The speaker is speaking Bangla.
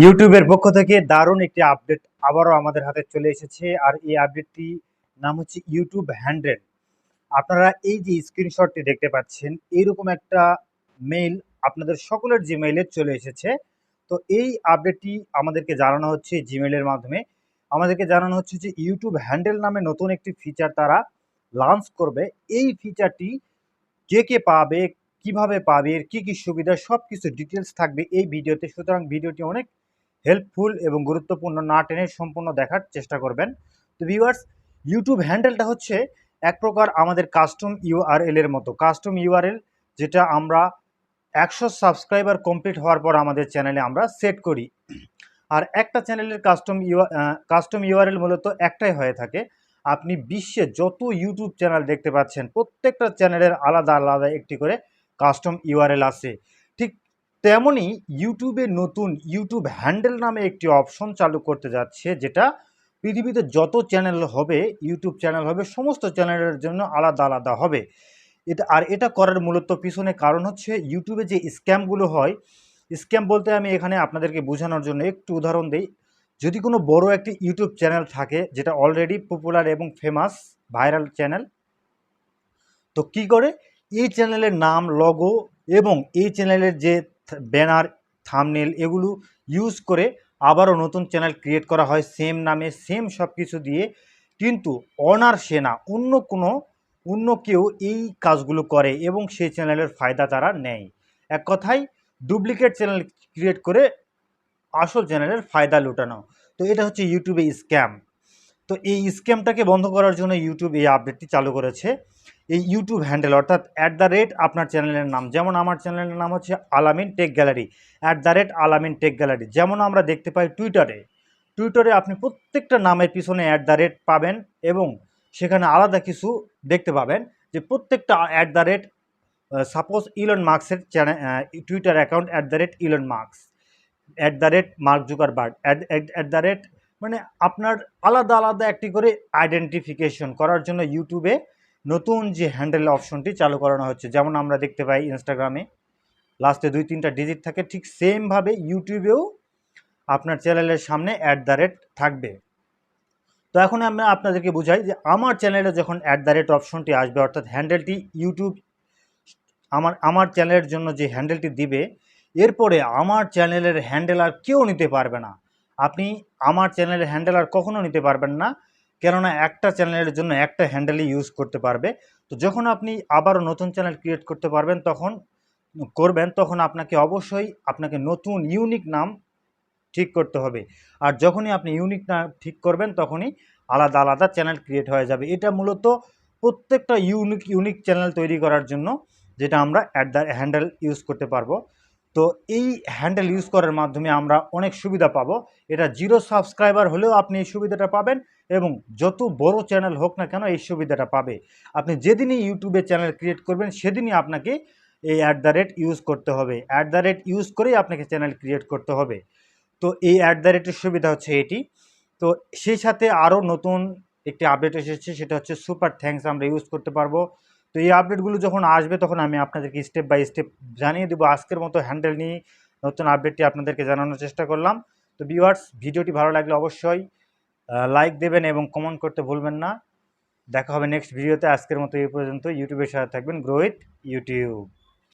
ইউটিউবের পক্ষ থেকে দারুণ একটি আপডেট আবারও আমাদের হাতে চলে এসেছে। আর এই আপডেটটি নাম হচ্ছে ইউটিউব হ্যান্ডেল। আপনারা এই যে স্ক্রিনশটটি দেখতে পাচ্ছেন, এইরকম একটা মেইল আপনাদের সকলের জিমেইলে চলে এসেছে। তো এই আপডেটটি আমাদেরকে জানানো হচ্ছে জিমেইলের মাধ্যমে। আমাদেরকে জানানো হচ্ছে যে ইউটিউব হ্যান্ডেল নামে নতুন একটি ফিচার তারা লঞ্চ করবে। এই ফিচারটি কে পাবে, কিভাবে পাবে, এর কি সুবিধা, সবকিছু ডিটেলস থাকবে এই ভিডিওতে। সুতরাং ভিডিওটি অনেক হেল্পফুল এবং গুরুত্বপূর্ণ, না টেনে সম্পূর্ণ দেখার চেষ্টা করবেন। তো ভিউয়ার্স, ইউটিউব হ্যান্ডেলটা হচ্ছে এক প্রকার আমাদের কাস্টম ইউআরএল এর মতো। কাস্টম ইউআরএল যেটা আমরা 100 সাবস্ক্রাইবার কমপ্লিট হওয়ার পর আমাদের চ্যানেলে আমরা সেট করি। আর একটা চ্যানেলের কাস্টম ইউআরএল মূলত একটাই হয়ে থাকে। আপনি বিশ্বে যত ইউটিউব চ্যানেল দেখতে পাচ্ছেন, প্রত্যেকটা চ্যানেলের আলাদা আলাদা একটি করে কাস্টম ইউআরএল আছে। ঠিক তেমনই ইউটিউবে নতুন ইউটিউব হ্যান্ডেল নামে একটি অপশন চালু করতে যাচ্ছে, যেটা পৃথিবীতে যত চ্যানেল হবে, ইউটিউব চ্যানেল হবে, সমস্ত চ্যানেলের জন্য আলাদা আলাদা হবে। এটা করার মূলত পিছনে কারণ হচ্ছে ইউটিউবে যে স্ক্যামগুলো হয়। স্ক্যাম বলতে আমি এখানে আপনাদেরকে বোঝানোর জন্য একটু উদাহরণ দিই। যদি কোনো বড় একটি ইউটিউব চ্যানেল থাকে যেটা অলরেডি পপুলার এবং ফেমাস ভাইরাল চ্যানেল, তো কি করে এই চ্যানেলের নাম, লগো এবং এই চ্যানেলের যে ব্যানার, থাম্বনেল, এগুলো ইউজ করে আবারও নতুন চ্যানেল ক্রিয়েট করা হয় সেম নামে, সেম সব কিছু দিয়ে। কিন্তু অনার সে না, অন্য কেউ এই কাজগুলো করে এবং সেই চ্যানেলের ফায়দা তারা নেয়। এক কথায় ডুপ্লিকেট চ্যানেল ক্রিয়েট করে আসল চ্যানেলের ফায়দা লুটানো। তো এটা হচ্ছে ইউটিউবে স্ক্যাম। তো এই স্ক্যামটাকে বন্ধ করার জন্য ইউটিউব এই আপডেটটি চালু করেছে। এই ইউটিউব হ্যান্ডেল অর্থাৎ আপনার চ্যানেলের নাম, যেমন আমার চ্যানেলের নাম হচ্ছে আলামিন টেক গ্যালারি, আলামিন টেক গ্যালারি। যেমন আমরা দেখতে পাই টুইটারে আপনি প্রত্যেকটা নামের পিছনে পাবেন এবং সেখানে আলাদা কিছু দেখতে পাবেন, যে প্রত্যেকটা সাপোজ ইলন মার্কসের channel, Twitter account Elon marks, mark Zuckerberg, মানে আপনার আলাদা আলাদা একটি করে আইডেন্টিফিকেশন করার জন্য ইউটিউবে নতুন যে হ্যান্ডেল অপশনটি চালু করানো হচ্ছে। যেমন আমরা দেখতে পাই ইনস্টাগ্রামে লাস্টে 2-3টা ডিজিট থাকে, ঠিক সেমভাবে ইউটিউবেও আপনার চ্যানেলের সামনে থাকবে। তো এখন আমি আপনাদেরকে বুঝাই যে আমার চ্যানেলে যখন অপশনটি আসবে, অর্থাৎ হ্যান্ডেলটি ইউটিউব আমার চ্যানেলের জন্য যে হ্যান্ডেলটি দিবে, এরপরে আমার চ্যানেলের হ্যান্ডেল আর কেউ নিতে পারবে না। আপনি আমার চ্যানেলের হ্যান্ডেল আর কখনো নিতে পারবেন না, কেননা একটা চ্যানেলের জন্য একটা হ্যান্ডেলই ইউজ করতে পারবে। তো যখন আপনি আবারও নতুন চ্যানেল ক্রিয়েট তখন আপনাকে নতুন ইউনিক নাম ঠিক করতে হবে। আর যখনই আপনি ইউনিক নাম ঠিক করবেন, তখনই আলাদা আলাদা চ্যানেল ক্রিয়েট হয়ে যাবে। এটা মূলত প্রত্যেকটা ইউনিক চ্যানেল তৈরি করার জন্য, যেটা আমরা হ্যান্ডেল ইউজ করতে পারবো। তো এই হ্যান্ডেল ইউজ করার মাধ্যমে আমরা অনেক সুবিধা পাবো। এটা 0 সাবস্ক্রাইবার হলেও আপনি এই সুবিধাটা পাবেন, এবং যত বড় চ্যানেল হোক না কেন এই সুবিধাটা পাবে। আপনি যেদিনই ইউটিউবে চ্যানেল ক্রিয়েট করবেন, সেদিনই আপনাকে এই ইউজ করতে হবে। ইউজ করেই আপনাকে চ্যানেল ক্রিয়েট করতে হবে। তো এই সুবিধা হচ্ছে এটি। তো সেই সাথে আরও নতুন একটি আপডেট এসেছে, সেটা হচ্ছে সুপার থ্যাঙ্কস আমরা ইউজ করতে পারবো। তো এই আপডেটগুলো যখন আসবে, তখন আমি আপনাদেরকে স্টেপ বাই স্টেপ জানিয়ে দেবো। আজকের মতো হ্যান্ডেল নিয়ে নতুন আপডেটটি আপনাদেরকে জানানোর চেষ্টা করলাম। তো ভিউয়ার্স, ভিডিওটি ভালো লাগলে অবশ্যই লাইক দেবেন এবং কমেন্ট করতে ভুলবেন না। দেখা হবে নেক্সট ভিডিওতে। আজকের মতো এই পর্যন্ত। ইউটিউবের সাথে থাকবেন, গ্রো উইথ ইউটিউব।